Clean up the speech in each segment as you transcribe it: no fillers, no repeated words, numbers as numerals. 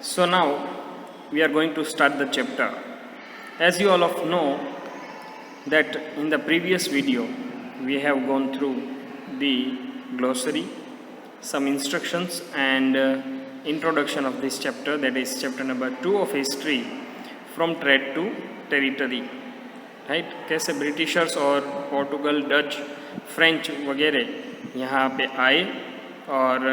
So now we are going to start the chapter. As you all of know that in the previous video we have gone through the glossary, some instructions and introduction of this chapter, that is chapter number 2 of history, from trade to territory. Right कैसे Britishers और Portugal, Dutch, French वगैरह यहाँ पे आए और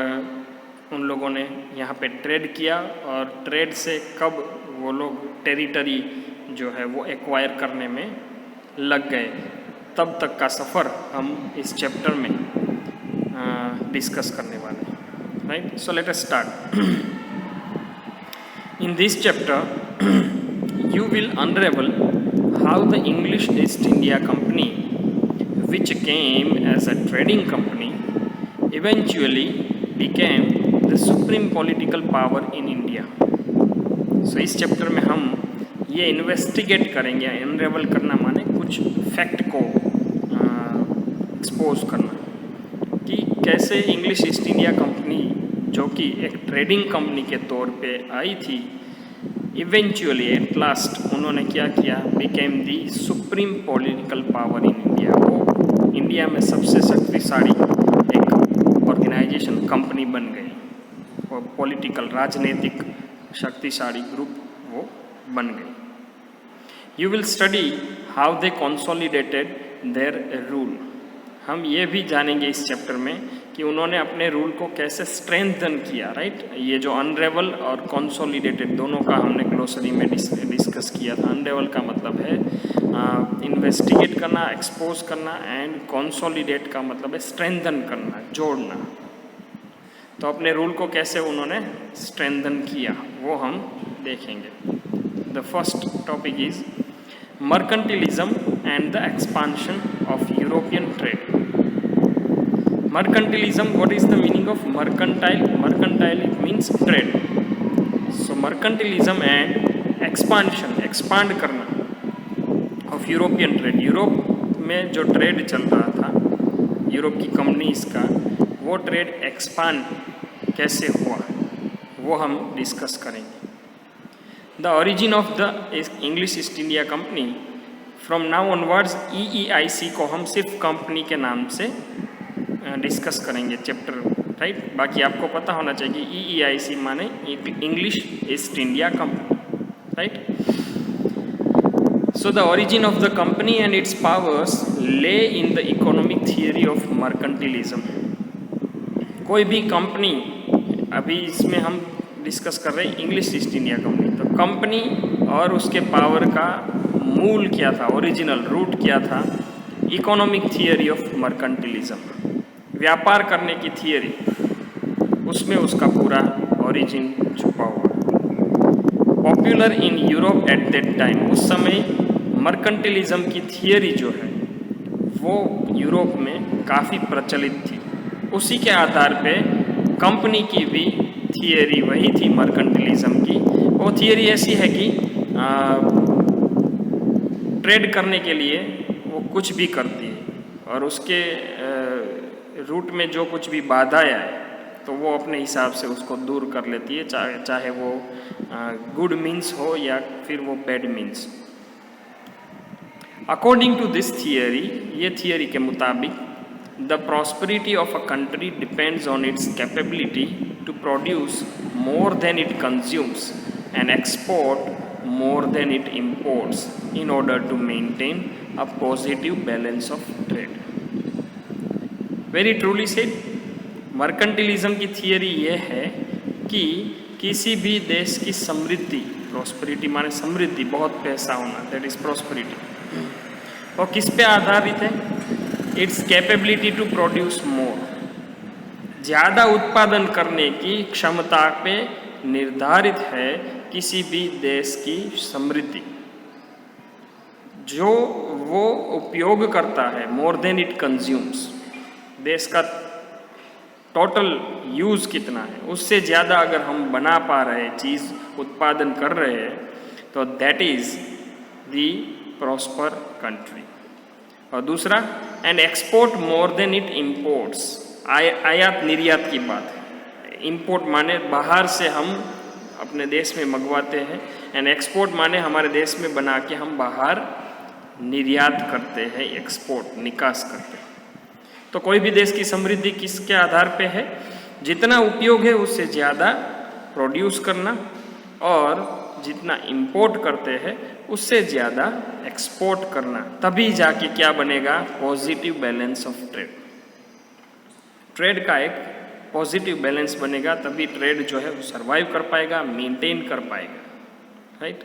उन लोगों ने यहाँ पे ट्रेड किया और ट्रेड से कब वो लोग टेरिटरी जो है वो एक्वायर करने में लग गए, तब तक का सफ़र हम इस चैप्टर में डिस्कस करने वाले हैं. Right, so let us start. In this chapter you will unravel how the English East India Company, which came as a trading company, eventually became the supreme political power in India. So इस chapter में हम ये investigate करेंगे. अनरेवल करना माने कुछ fact को expose करना कि कैसे इंग्लिश ईस्ट इंडिया कंपनी, जो कि एक ट्रेडिंग कंपनी के तौर पे आई थी, इवेंचुअली एट लास्ट उन्होंने क्या किया, became the supreme political power in India. वो इंडिया में सबसे शक्तिशाली एक ऑर्गेनाइजेशन, कंपनी बन गई और पॉलिटिकल, राजनीतिक शक्तिशाली ग्रुप वो बन गई. You will study how they consolidated their rule. हम ये भी जानेंगे इस चैप्टर में कि उन्होंने अपने रूल को कैसे स्ट्रेंथन किया. राइट, ये जो अनरेवल और कंसोलिडेटेड दोनों का हमने ग्लोसरी में डिस्कस किया था. अनरेवल का मतलब है इन्वेस्टिगेट करना, एक्सपोज करना, एंड कंसोलिडेट का मतलब है स्ट्रेंथन करना, जोड़ना. तो अपने रूल को कैसे उन्होंने स्ट्रेंथन किया वो हम देखेंगे. The first topic is mercantilism and the expansion of European trade. Mercantilism, what is the meaning of mercantile? Mercantile, it means trade. So mercantilism and expansion, expand करना of European trade. यूरोप में जो trade चल रहा था, Europe की companies का, वो trade expand कैसे हुआ वो हम डिस्कस करेंगे. The origin of the English East India Company, from now onwards EEIC को हम सिर्फ कंपनी के नाम से डिस्कस करेंगे चैप्टर. राइट, बाकी आपको पता होना चाहिए कि EEIC माने English East India company. Right, so the origin of the company and its powers lay in the economic theory of mercantilism. कोई भी कंपनी, अभी इसमें हम डिस्कस कर रहे हैं इंग्लिश ईस्ट इंडिया कंपनी, तो कंपनी और उसके पावर का मूल क्या था, ओरिजिनल रूट क्या था, इकोनॉमिक थियरी ऑफ मर्केंटिलिज्म, व्यापार करने की थियरी, उसमें उसका पूरा ओरिजिन छुपा हुआ. Popular in Europe at that time, उस समय मर्केंटिलिज्म की थियरी जो है वो यूरोप में काफ़ी प्रचलित थी. उसी के आधार पे कंपनी की भी थियरी वही थी मर्केंटिलिज्म की. वो थियरी ऐसी है कि ट्रेड करने के लिए वो कुछ भी करती है और उसके रूट में जो कुछ भी बाधाएं आए तो वो अपने हिसाब से उसको दूर कर लेती है, चाहे वो गुड मीन्स हो या फिर वो bad means. According to this theory, ये थियरी के मुताबिक the prosperity of a country depends on its capability to produce more than it consumes and export more than it imports in order to maintain a positive balance of trade. Very truly said. Mercantilism की theory ये है कि किसी भी देश की समृद्धि, prosperity माने समृद्धि, बहुत पैसा होना, दैट इज प्रॉस्पेरिटी, और किस पे आधारित है, its capability to produce more, ज़्यादा उत्पादन करने की क्षमता पे निर्धारित है किसी भी देश की समृद्धि. जो वो उपयोग करता है, मोर देन इट कंज्यूम्स, देश का टोटल यूज़ कितना है, उससे ज़्यादा अगर हम बना पा रहे, चीज़ उत्पादन कर रहे हैं, तो that is the prosper country. और दूसरा, and export more than it imports, आयात निर्यात की बात है. इम्पोर्ट माने बाहर से हम अपने देश में मंगवाते हैं, एंड एक्सपोर्ट माने हमारे देश में बना के हम बाहर निर्यात करते हैं, एक्सपोर्ट निकास करते हैं। तो कोई भी देश की समृद्धि किसके आधार पे है? जितना उपयोग है उससे ज़्यादा प्रोड्यूस करना, और जितना इंपोर्ट करते हैं उससे ज़्यादा एक्सपोर्ट करना, तभी जाके क्या बनेगा? Positive balance of trade. Trade का एक पॉजिटिव बैलेंस बनेगा, तभी ट्रेड जो है वो सर्वाइव कर पाएगा, मेंटेन कर पाएगा, right.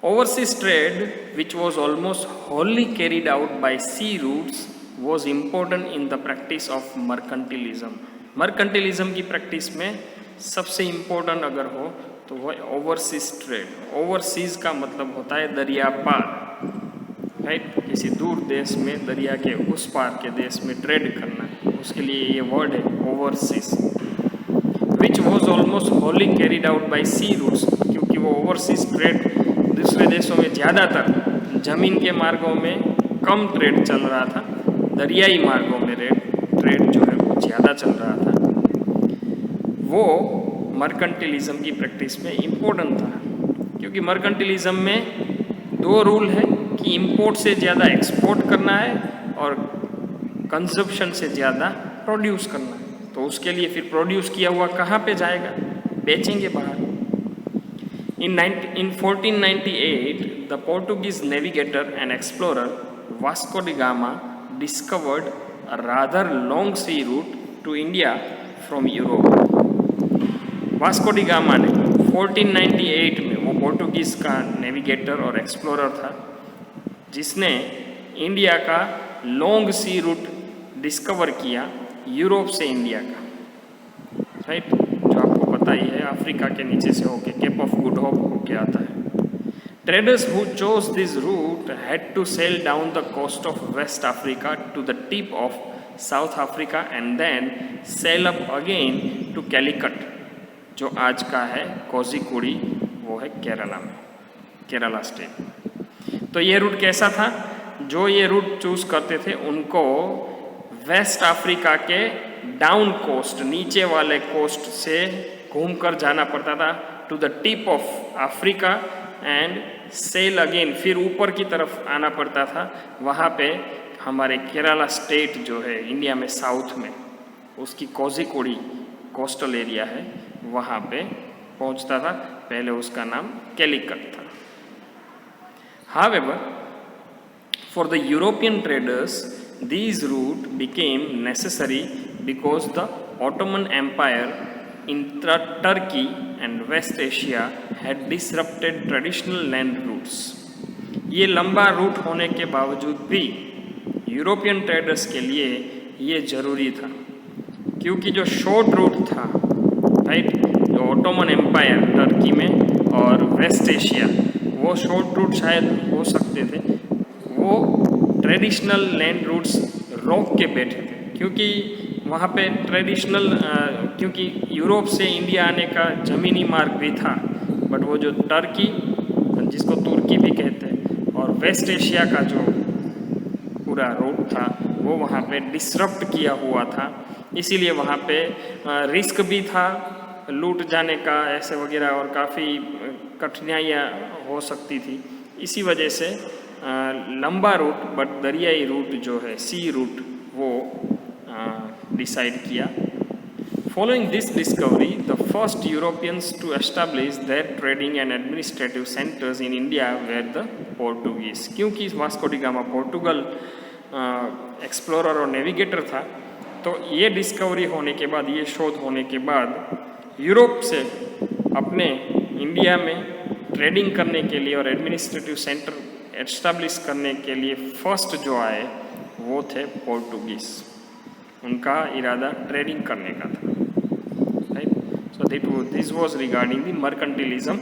Overseas trade which was almost wholly carried out by sea routes was important in the practice of mercantilism। मर्कंटिलिज्म की प्रैक्टिस में सबसे इम्पोर्टेंट अगर हो तो वो ओवरसीज ट्रेड। ओवरसीज का मतलब होता है दरिया पार, राइट। किसी दूर देश में, दरिया के उस पार के देश में ट्रेड करना, उसके लिए ये वर्ड है overseas. Which was almost wholly carried out by sea routes, क्योंकि वो ओवरसीज ट्रेड दूसरे देशों में ज़्यादातर जमीन के मार्गों में कम ट्रेड चल रहा था, दरियाई मार्गों में ट्रेड जो है वो ज़्यादा चल रहा था। वो मर्कंटिलिज्म की प्रैक्टिस में इम्पोर्टेंट था, क्योंकि मर्कंटिलिज्म में दो रूल है कि इंपोर्ट से ज़्यादा एक्सपोर्ट करना है और कंजप्शन से ज़्यादा प्रोड्यूस करना है। तो उसके लिए फिर प्रोड्यूस किया हुआ कहाँ पे जाएगा? बेचेंगे बाहर। In 1498, the Portuguese navigator and explorer Vasco da Gama discovered a rather long sea route to India from Europe। Vasco da gamma ने 1498 में, वो पोर्टुगीज़ का नेविगेटर और एक्सप्लोरर था, जिसने इंडिया का लॉन्ग सी रूट डिस्कवर किया यूरोप से इंडिया का, राइट। जो आपको पता ही है, अफ्रीका के नीचे से होके केप ऑफ गुड होप होके आता है। Traders who chose this route had to sail down the coast of West Africa to the tip of South Africa and then sail up again to Calicut, जो आज का है कोझिकोडी, वो है केरला में, केरला स्टेट। तो ये रूट कैसा था? जो ये रूट चूज करते थे उनको वेस्ट अफ्रीका के डाउन कोस्ट, नीचे वाले कोस्ट से घूमकर जाना पड़ता था to the tip of Africa and sail again, फिर ऊपर की तरफ आना पड़ता था। वहाँ पे हमारे केरला स्टेट जो है इंडिया में साउथ में, उसकी कोझिकोडी कोस्टल एरिया है, वहाँ पे पहुँचता था। पहले उसका नाम कैलिकट था। However, for the European traders, these routes became necessary because the Ottoman Empire in Turkey and West Asia had disrupted traditional land routes। ये लंबा रूट होने के बावजूद भी यूरोपियन ट्रेडर्स के लिए ये ज़रूरी था, क्योंकि जो शॉर्ट रूट था, राइट, जो ऑटोमन एम्पायर टर्की में और वेस्ट एशिया, वो शॉर्ट रूट शायद हो सकते थे, वो ट्रेडिशनल लैंड रूट्स रोक के बैठे थे, क्योंकि वहाँ पे ट्रेडिशनल, क्योंकि यूरोप से इंडिया आने का ज़मीनी मार्ग भी था, बट वो जो टर्की, जिसको तुर्की भी कहते हैं, और वेस्ट एशिया का जो पूरा रूट था, वो वहाँ पे डिसरप्ट किया हुआ था। इसीलिए वहाँ पे रिस्क भी था लूट जाने का, ऐसे वगैरह, और काफ़ी कठिनाइयाँ हो सकती थी। इसी वजह से लंबा रूट, बट दरियाई रूट जो है, सी रूट, वो डिसाइड किया। Following this discovery, the first Europeans to establish their trading and administrative centres in India were the Portuguese. क्योंकि Vasco da Gama Portugal explorer और नेविगेटर था, तो ये डिस्कवरी होने के बाद, ये शोध होने के बाद, यूरोप से अपने इंडिया में ट्रेडिंग करने के लिए और एडमिनिस्ट्रेटिव सेंटर एस्टैब्लिश करने के लिए फर्स्ट जो आए वो थे पोर्टुगीज़। उनका इरादा ट्रेडिंग करने का था, right. So this was regarding the mercantilism.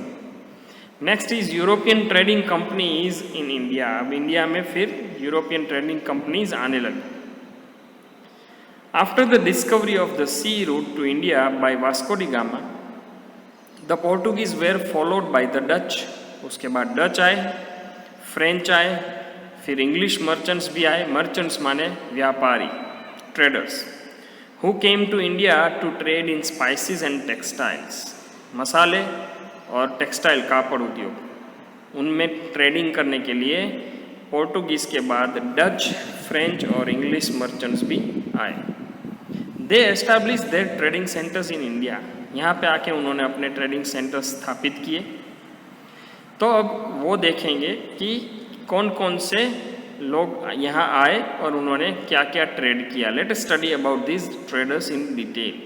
Next is European trading companies in India. अब इंडिया में फिर यूरोपियन ट्रेडिंग कंपनीज आने लगी। After the discovery of the sea route to India by Vasco da Gama, the Portuguese were followed by the Dutch। उसके बाद Dutch आए, French आए, फिर इंग्लिश मर्चेंट्स भी आए। मर्चेंट्स माने व्यापारी, traders, who came to India to trade in spices and textiles। मसाले और टेक्सटाइल कापड़ उद्योग, उनमें ट्रेडिंग करने के लिए पोर्टुगीज़ के बाद डच, फ्रेंच और इंग्लिश मर्चेंट्स भी आए। They establish their trading centres in India, यहाँ पे आके उन्होंने अपने ट्रेडिंग सेंटर्स स्थापित किए। तो अब वो देखेंगे कि कौन कौन से लोग यहाँ आए और उन्होंने क्या क्या ट्रेड किया। Let us study about this traders in detail.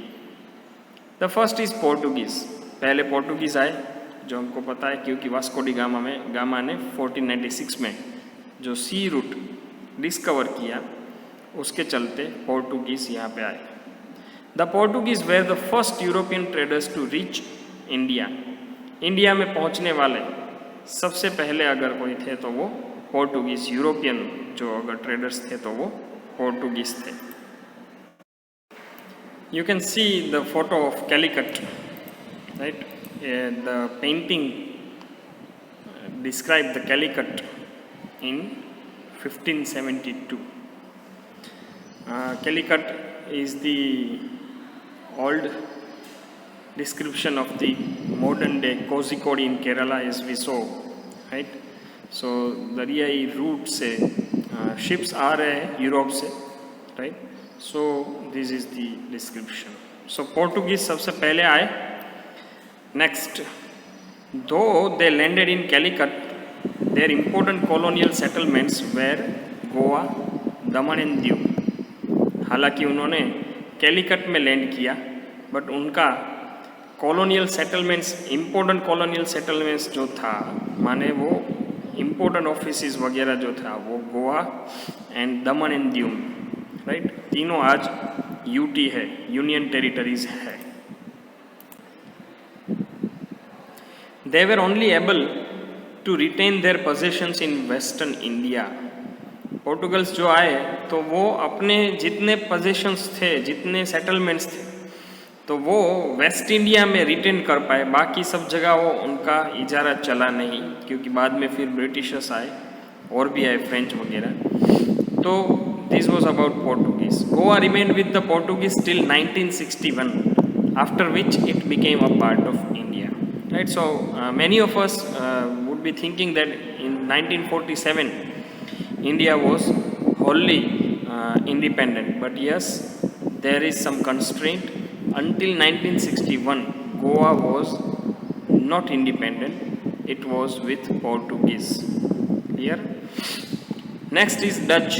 The first is Portuguese. पहले पोर्टुगीज़ आए, जो हमको पता है क्योंकि वास्को डी गामा ने 1496 में जो सी रूट डिस्कवर किया, उसके चलते पोर्टुगीज़ यहाँ पे आए। The Portuguese were the first European traders to reach India. India में पहुँचने वाले सबसे पहले अगर कोई थे तो वो पोर्टुगीज़, यूरोपियन जो अगर ट्रेडर्स थे तो वो पोर्टुगीज़ थे। You can see the photo of Calicut, right? The painting describe the Calicut in 1572. Calicut is the old description of the modern day Kozhikode in Kerala, as we saw, right? So दरियाई root से ships आ रहे हैं Europe से, right? So this is the description. So Portuguese सबसे पहले आए. Next, though they landed in Calicut, their important colonial settlements were Goa, Daman and Diu. हालांकि उन्होंने कैलिकट में लैंड किया, बट उनका colonial settlements, important colonial settlements जो था, माने वो इम्पोर्टेंट ऑफिसेस वगैरह जो था, वो Goa and Daman and Diu, right? तीनों आज यूटी है, यूनियन टेरिटरीज है. They were only able to retain their possessions in western India. पोर्टुगल्स जो आए तो वो अपने जितने पोजेशंस थे, जितने सेटलमेंट्स थे, तो वो वेस्ट इंडिया में रिटेन कर पाए. बाकी सब जगह वो उनका इजारा चला नहीं, क्योंकि बाद में फिर ब्रिटिशर्स आए और भी आए, फ्रेंच वगैरह. तो this was about Portuguese. Goa remained with the Portuguese till 1961, after which it became a part of India. Right, so many of us would be thinking that in 1947 India was wholly independent, but yes, there is some constraint. Until 1961 Goa was not independent, it was with Portuguese. Clear? Next is Dutch.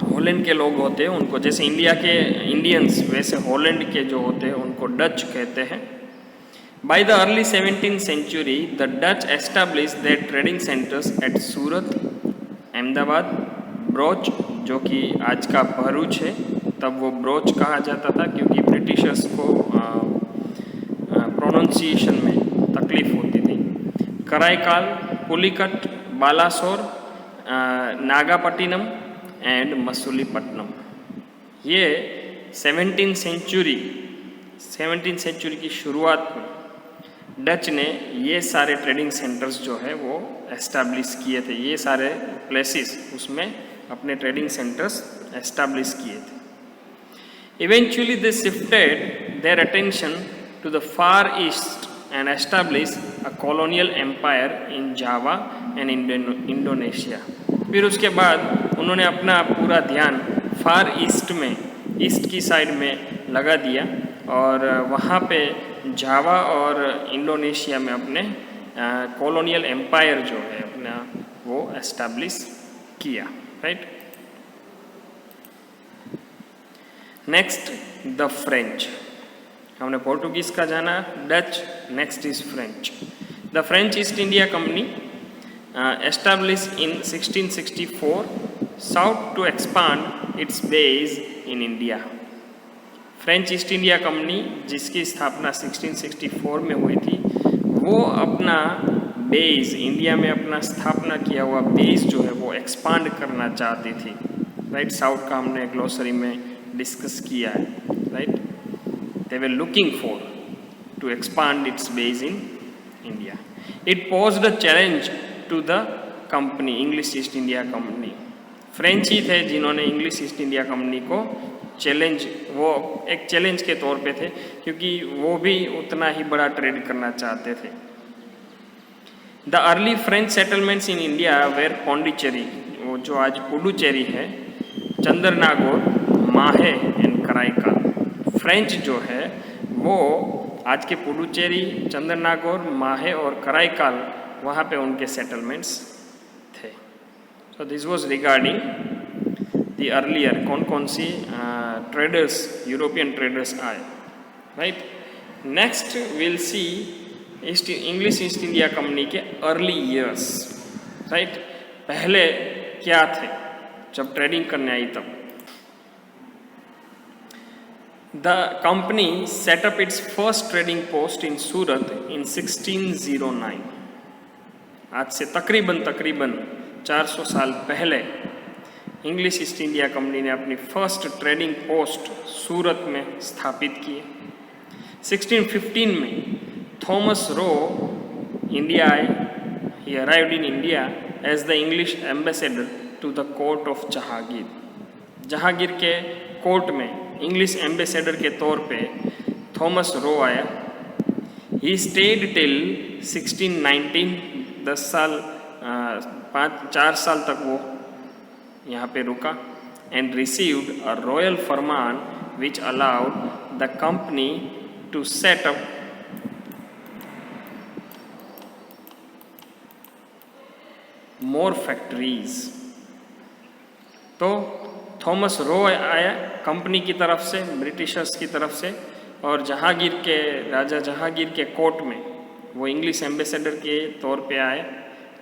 Holland के लोग होते हैं, उनको जैसे India के Indians, वैसे Holland के जो होते हैं उनको डच कहते हैं. By the early 17th century, the Dutch established their trading centers at Surat, Ahmedabad, broach, जो कि आज का भरूच है. तब वो ब्रोच कहा जाता था क्योंकि ब्रिटिशर्स को प्रोनाउंसिएशन में तकलीफ होती थी. कराईकाल, पुलिकट, बालासोर, नागापट्टिनम एंड मसूलीपट्टनम. ये 17th सेंचुरी की शुरुआत में डच ने ये सारे ट्रेडिंग सेंटर्स जो है वो एस्टैब्लिश किए थे. ये सारे प्लेसेस उसमें अपने ट्रेडिंग सेंटर्स एस्टैब्लिश किए थे. Eventually they shifted their attention to the Far East and establish a colonial empire in Java and Indonesia. फिर उसके बाद उन्होंने अपना पूरा ध्यान फार ईस्ट में, ईस्ट की साइड में लगा दिया और वहाँ पे जावा और इंडोनेशिया में अपने कॉलोनियल एम्पायर जो है अपना वो एस्टैब्लिश किया. राइट? Next the French. हमने पोर्टुगीज का जाना, Dutch. Next is French. The French east India company established in 1664 sought to expand its base in India. French east India company जिसकी स्थापना 1664 में हुई थी, वो अपना बेस, इंडिया में अपना स्थापना किया हुआ बेस जो है वो एक्सपांड करना चाहती थी. राइट? साउथ का हमने ग्लोसरी में डिस्कस किया है. Right? They were looking for to expand its base in India. It posed a challenge to the company, English East India Company. French ही थे जिन्होंने इंग्लिश ईस्ट इंडिया कंपनी को challenge, वो एक चैलेंज के तौर पे थे क्योंकि वो भी उतना ही बड़ा ट्रेड करना चाहते थे। The early French settlements in India were Pondicherry, वो जो आज पुडुचेरी है, चंद्रनागोर, माहे एंड कराईकाल। फ्रेंच जो है वो आज के पुडुचेरी, चंद्रनागोर, माहे और कराईकाल, वहाँ पे उनके सेटलमेंट्स थे। So this was regarding the earlier, कौन कौन सी ट्रेडर्स, यूरोपियन ट्रेडर्स आए, right. Next will see English East India Company के अर्ली ईयर्स, राइट। पहले क्या थे जब ट्रेडिंग करने आई तब। The company set up its first trading post in Surat in 1609। आज से तकरीबन 400 साल पहले इंग्लिश ईस्ट इंडिया कंपनी ने अपनी फर्स्ट ट्रेडिंग पोस्ट सूरत में स्थापित की। 1615 में थॉमस रो इंडिया आए। He arrived in India as the English ambassador to the court of Jahangir. Jahangir के कोर्ट में इंग्लिश एम्बेसडर के तौर पे थॉमस रो आया। ही स्टेड टिल 1619, 4 साल तक वो यहाँ पे रुका। एंड रिसीव्ड अ रॉयल फरमान which allowed the company to set up more factories. तो थॉमस रो आया कंपनी की तरफ से, ब्रिटिशर्स की तरफ से, और जहांगीर के राजा जहांगीर के कोर्ट में वो इंग्लिश एम्बेसडर के तौर पे आए।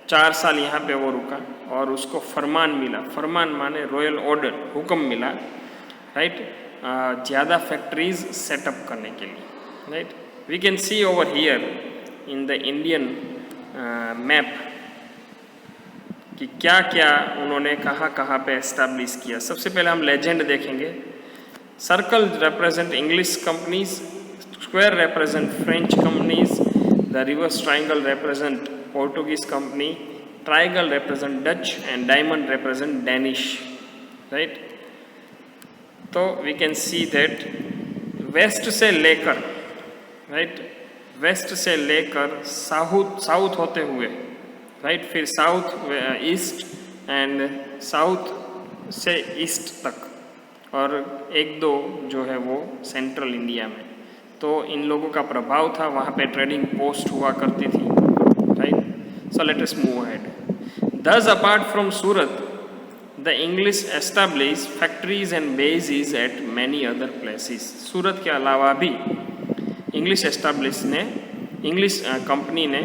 4 साल यहाँ पे वो रुका और उसको फरमान मिला। फरमान माने रॉयल ऑर्डर, हुक्म मिला, राइट, ज़्यादा फैक्ट्रीज सेटअप करने के लिए, right. We can see over here in the Indian map कि क्या क्या उन्होंने कहाँ पे एस्टैब्लिश किया। सबसे पहले हम लेजेंड देखेंगे। Circle represent English companies, square represent French companies, the reverse triangle represent Portuguese company, triangle represent Dutch and diamond represent Danish, right. तो we can see that west से लेकर, राइट, वेस्ट से लेकर साउथ होते हुए, right, फिर south east and south से east तक, और 1-2 जो है वो सेंट्रल इंडिया में। तो इन लोगों का प्रभाव था, वहाँ पे ट्रेडिंग पोस्ट हुआ करती थी, right. So let us move ahead. Thus apart from Surat, the English established factories and bases at many other places. सूरत के अलावा भी इंग्लिश कंपनी ने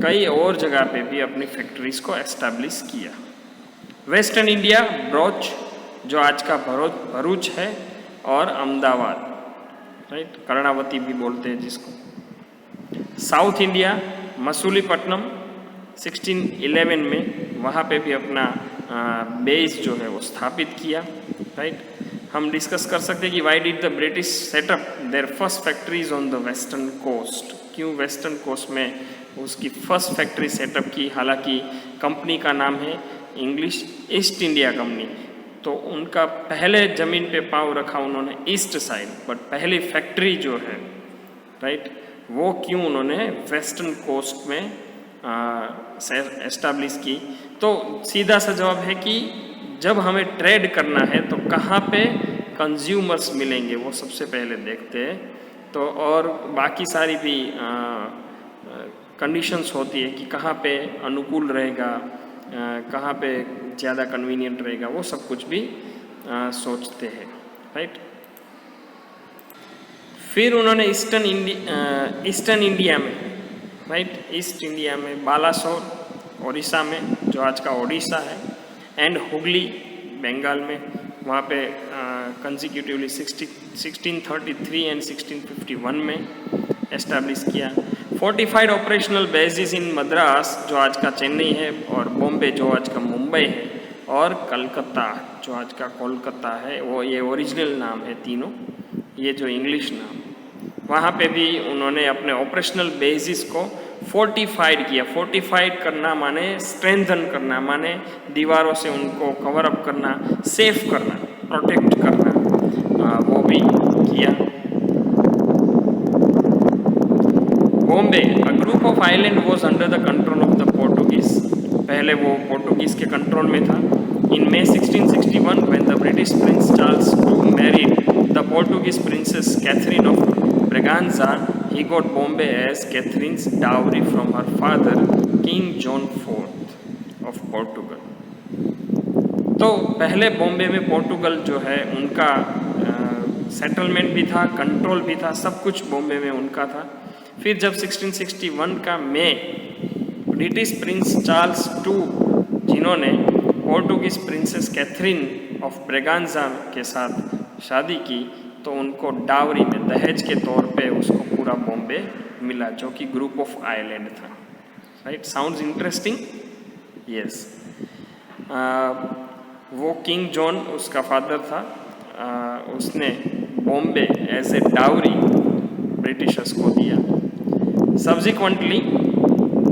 कई और जगह पे भी अपनी फैक्ट्रीज को एस्टैब्लिश किया। वेस्टर्न इंडिया, भरूच, जो आज का भरूच है, और अहमदाबाद, राइट, कर्णावती भी बोलते हैं जिसको। साउथ इंडिया, मसूलीपट्टनम 1611 में वहाँ पे भी अपना बेस जो है वो स्थापित किया, राइट। हम डिस्कस कर सकते हैं कि why did the British set up their first factories on the western coast. क्यों वेस्टर्न कोस्ट में उसकी फर्स्ट फैक्ट्री सेटअप की, हालांकि कंपनी का नाम है इंग्लिश ईस्ट इंडिया कंपनी। तो उनका पहले ज़मीन पे पाँव रखा उन्होंने ईस्ट साइड, बट पहली फैक्ट्री जो है, राइट, वो क्यों उन्होंने वेस्टर्न कोस्ट में एस्टैब्लिश की। तो सीधा सा जवाब है कि जब हमें ट्रेड करना है तो कहाँ पे कंज्यूमर्स मिलेंगे वो सबसे पहले देखते हैं। तो और बाकी सारी भी कंडीशंस होती है कि कहाँ पे अनुकूल रहेगा, कहाँ पे ज़्यादा कन्वीनियंट रहेगा, वो सब कुछ भी सोचते हैं, राइट। फिर उन्होंने ईस्टर्न इंडिया में, राइट, ईस्ट इंडिया में बालासोर उड़ीसा में, जो आज का ओडिशा है, एंड हुगली बंगाल में, वहाँ पे कंसिक्यूटिवली 1633 एंड 1651 में एस्टैब्लिश किया। फोर्टिफाइड ऑपरेशनल बेसिस इन मद्रास, जो आज का चेन्नई है, और बॉम्बे जो आज का मुंबई है, और कलकत्ता जो आज का कोलकाता है, वो ये ओरिजिनल नाम है तीनों, ये जो इंग्लिश नाम, वहाँ पे भी उन्होंने अपने ऑपरेशनल बेसिस को फोर्टिफाइड किया। फोर्टिफाइड करना माने स्ट्रेंथन करना, माने दीवारों से उनको कवर अप करना, सेफ करना, प्रोटेक्ट करना, Bombay, a group of island was under the control of the Portuguese, पहले वो पोर्टुगीज के कंट्रोल में था। इन May 1661 when the British Prince Charles II married the Portuguese Princess Catherine of Braganza, he got Bombay as Catherine's dowry from her father King John IV of Portugal। तो पहले बॉम्बे में पोर्टुगल जो है उनका सेटलमेंट भी था, कंट्रोल भी था, सब कुछ बॉम्बे में उनका था। फिर जब 1661 का मई ब्रिटिश प्रिंस चार्ल्स II जिन्होंने पोर्टुगीज प्रिंसेस कैथरीन ऑफ ब्रेगांजा के साथ शादी की, तो उनको डावरी में दहेज के तौर पे उसको पूरा बॉम्बे मिला, जो कि ग्रुप ऑफ आइलैंड था। Right, sounds interesting? यस। वो किंग जॉन उसका फादर था, उसने Bombay as a dowry Britishers को दिया। Subsequently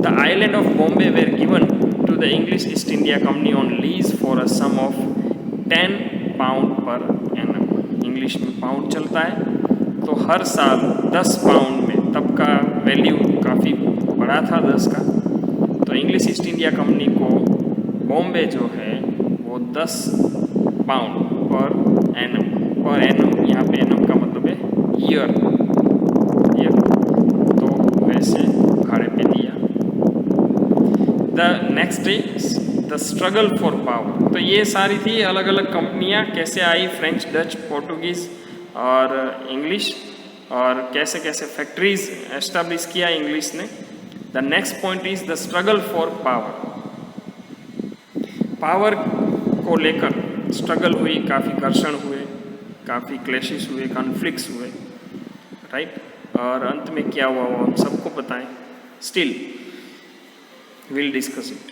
the island of Bombay were given to the English East India Company on lease for a sum of 10 pound per annum। English में pound चलता है, तो हर साल 10 पाउंड में, तब का वैल्यू काफ़ी बड़ा था 10 का, तो इंग्लिश ईस्ट इंडिया कंपनी को बॉम्बे जो है वो 10 पाउंड पर एनम यहाँ पे एनम का मतलब है ईयर, तो वैसे भाड़े पे दिया। The next is the struggle for power. तो ये सारी थी अलग अलग कंपनियां कैसे आई, फ्रेंच, डच, पोर्टुगीज़ और इंग्लिश, और कैसे कैसे फैक्ट्रीज एस्टेब्लिश किया इंग्लिश ने। The next point is the struggle for power. Power को लेकर स्ट्रगल हुई, काफ़ी घर्षण हुए, काफ़ी क्लैशेस हुए, कॉन्फ्लिक्ट्स हुए, राइट, और अंत में क्या हुआ वो हम सबको पता है। Still we'll discuss it.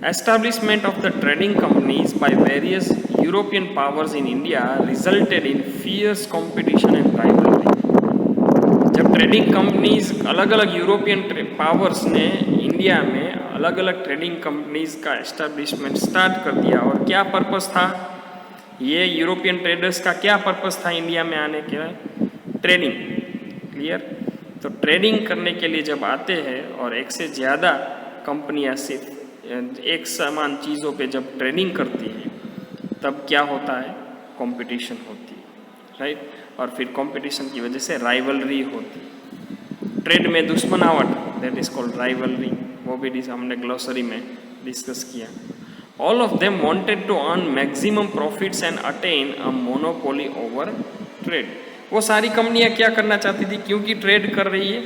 Establishment of the trading companies by various European powers in India resulted in fierce competition and rivalry। जब ट्रेडिंग कंपनीज अलग अलग यूरोपियन पावर्स ने इंडिया में अलग अलग ट्रेडिंग कंपनीज का एस्टेब्लिशमेंट स्टार्ट कर दिया, और क्या पर्पस था, ये यूरोपियन ट्रेडर्स का क्या पर्पस था इंडिया में आने के? ट्रेडिंग। क्लियर? तो ट्रेडिंग करने के लिए जब आते हैं और एक से ज़्यादा कंपनियां सिर्फ एक समान चीज़ों पे जब ट्रेडिंग करती हैं, तब क्या होता है? कंपटीशन होती है, राइट, और फिर कंपटीशन की वजह से राइवलरी होती है। ट्रेड में दुश्मनावट, दैट इज कॉल्ड राइवलरी, वो भी हमने ग्लोसरी में डिस्कस किया। All of them wanted to earn maximum profits and attain a monopoly over trade. वो सारी कंपनियां क्या करना चाहती थी? क्योंकि ट्रेड कर रही है,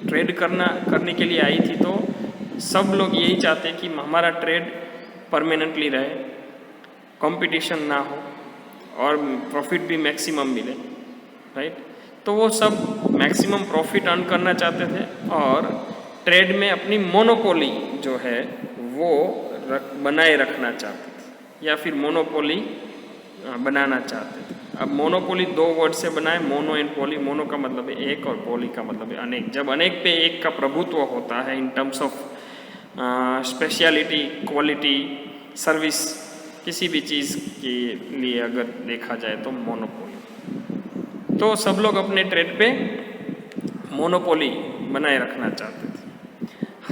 ट्रेड करने के लिए आई थी, तो सब लोग यही चाहते हैं कि हमारा ट्रेड परमानेंटली रहे, कंपटीशन ना हो और प्रॉफिट भी मैक्सिमम मिले, राइट। तो वो सब मैक्सिमम प्रॉफिट अर्न करना चाहते थे और ट्रेड में अपनी मोनोपोली जो है वो बनाए रखना चाहते थे, या फिर मोनोपोली बनाना चाहते थे। अब मोनोपोली दो वर्ड से बनाए, मोनो एंड पोली। मोनो का मतलब है एक और पोली का मतलब है अनेक। जब अनेक पे एक का प्रभुत्व होता है in terms of speciality, quality, service, किसी भी चीज़ के लिए अगर देखा जाए तो मोनोपोली। तो सब लोग अपने ट्रेड पे मोनोपोली बनाए रखना चाहते थे।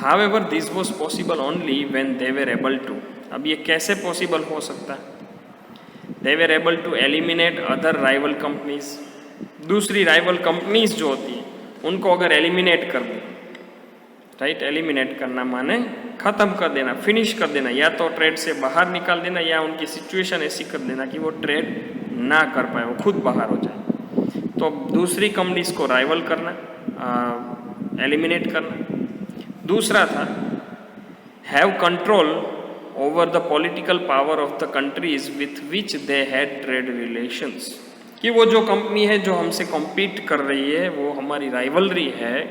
However this was possible only when they were able to. अब ये कैसे पॉसिबल हो सकता है? They were able to eliminate other rival companies. दूसरी राइवल कंपनीज जो होती हैं उनको अगर एलिमिनेट कर दें, राइट, एलिमिनेट करना माने ख़त्म कर देना, फिनिश कर देना, या तो ट्रेड से बाहर निकाल देना या उनकी सिचुएशन ऐसी कर देना कि वो ट्रेड ना कर पाए, वो खुद बाहर हो जाए। तो दूसरी कंपनीज को राइवल करना, एलिमिनेट करना। दूसरा था have control over the political power of the countries with which they had trade relations। कि वो जो कंपनी है जो हमसे कॉम्पीट कर रही है, वो हमारी राइवलरी है,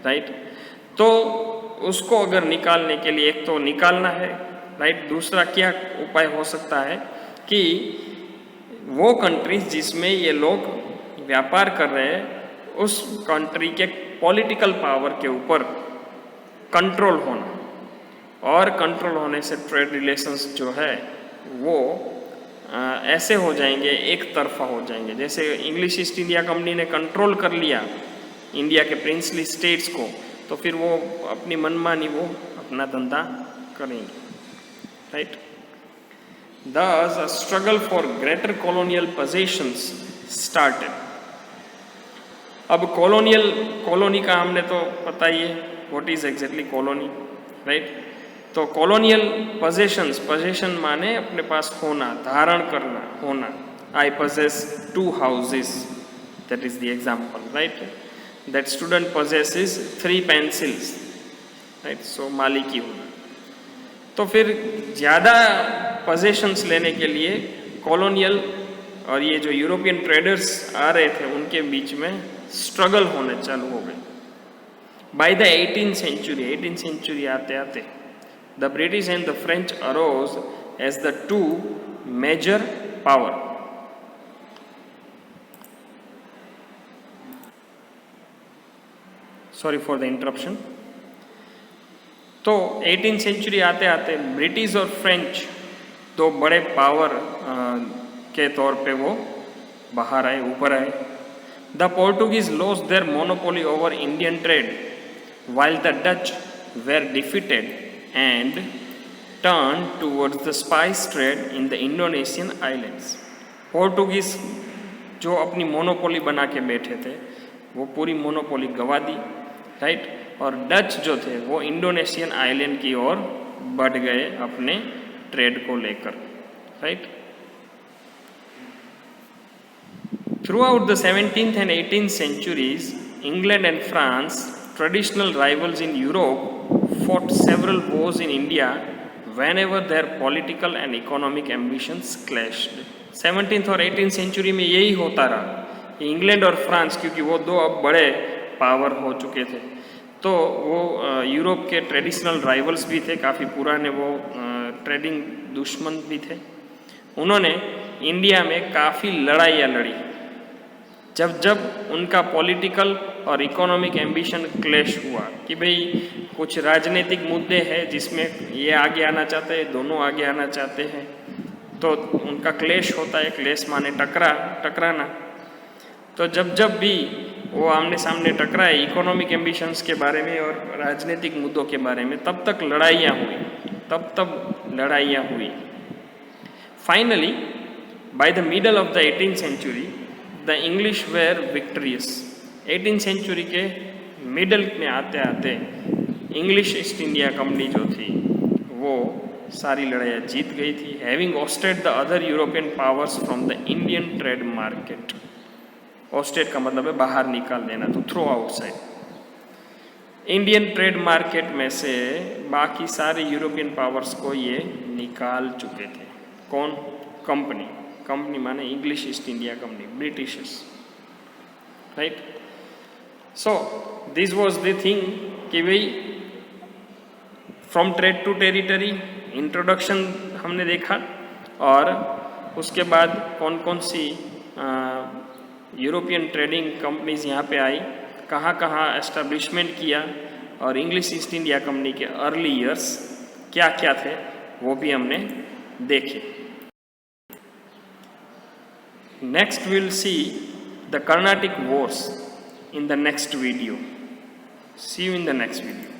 राइट, तो उसको अगर निकालने के लिए एक तो निकालना है, राइट, दूसरा क्या उपाय हो सकता है कि वो कंट्रीज जिसमें ये लोग व्यापार कर रहे हैं उस कंट्री के पॉलिटिकल पावर के ऊपर कंट्रोल होना, और कंट्रोल होने से ट्रेड रिलेशंस जो है वो ऐसे हो जाएंगे, एक तरफा हो जाएंगे। जैसे इंग्लिश ईस्ट इंडिया कंपनी ने कंट्रोल कर लिया इंडिया के प्रिंसली स्टेट्स को, तो फिर वो अपनी मनमानी वो अपना धंधा करेंगे, right. Thus, a struggle for greater colonial possessions started. अब कॉलोनी का हमने तो पता ही है, what is exactly colony, right. तो कॉलोनियल पोजेशन माने अपने पास होना, धारण करना, होना। आई possess 2 houses, that is the example, right. That student possesses 3 pencils, right. So मालिकी होना। तो फिर ज़्यादा पोजेशंस लेने के लिए कॉलोनियल और ये जो यूरोपियन ट्रेडर्स आ रहे थे उनके बीच में स्ट्रगल होने चालू हो गए। बाय द 18th century आते आते the British and the French arose as the 2 major power. Sorry for the interruption. तो 18th century आते आते ब्रिटिश और फ्रेंच 2 बड़े पावर के तौर पे वो बाहर आए, ऊपर आए। The Portuguese lost their monopoly over Indian trade while the Dutch were defeated and turned towards the spice trade in the Indonesian islands. Portuguese जो अपनी मोनोपोली बना के बैठे थे वो पूरी मोनोपोली गवा दी, राइट। और डच जो थे वो इंडोनेशियन आइलैंड की ओर बढ़ गए अपने ट्रेड को लेकर, right. Throughout the 17th and 18th centuries, England and France, traditional rivals in Europe, fought several wars in India whenever their political and economic ambitions clashed. 17th और 18th century में यही होता रहा। इंग्लैंड और France, क्योंकि वो 2 अब बड़े पावर हो चुके थे, तो वो यूरोप के ट्रेडिशनल राइवल्स भी थे, काफ़ी पुराने वो ट्रेडिंग दुश्मन भी थे। उन्होंने इंडिया में काफ़ी लड़ाइयाँ लड़ी। जब जब उनका पॉलिटिकल और इकोनॉमिक एम्बिशन क्लैश हुआ कि भाई कुछ राजनीतिक मुद्दे हैं जिसमें ये आगे आना चाहते हैं, दोनों आगे आना चाहते हैं, तो उनका क्लैश होता है। क्लैश माने टकराना। तो जब जब भी वो आमने सामने टकराए इकोनॉमिक एम्बिशंस के बारे में और राजनीतिक मुद्दों के बारे में, तब लड़ाइयाँ हुई। Finally by the middle of the 18th century the English were victorious. 18th century के मिडल में आते आते इंग्लिश ईस्ट इंडिया कंपनी जो थी वो सारी लड़ाइयाँ जीत गई थी, having ousted the other European powers from the Indian trade market. Ousted का मतलब है बाहर निकाल देना, तो throw outside. Indian trade market में से बाकी सारे यूरोपियन पावर्स को ये निकाल चुके थे। कौन? कंपनी माने English East India Company, Britishers, right. So this was the thing कि भाई from trade to territory introduction हमने देखा, और उसके बाद कौन कौन सी यूरोपियन ट्रेडिंग कंपनीज यहाँ पे आई, कहाँ कहाँ एस्टेब्लिशमेंट किया, और इंग्लिश ईस्ट इंडिया कंपनी के अर्ली ईयर्स क्या क्या थे वो भी हमने देखे। Next we'll see the Carnatic Wars in the next video. See you in the next video.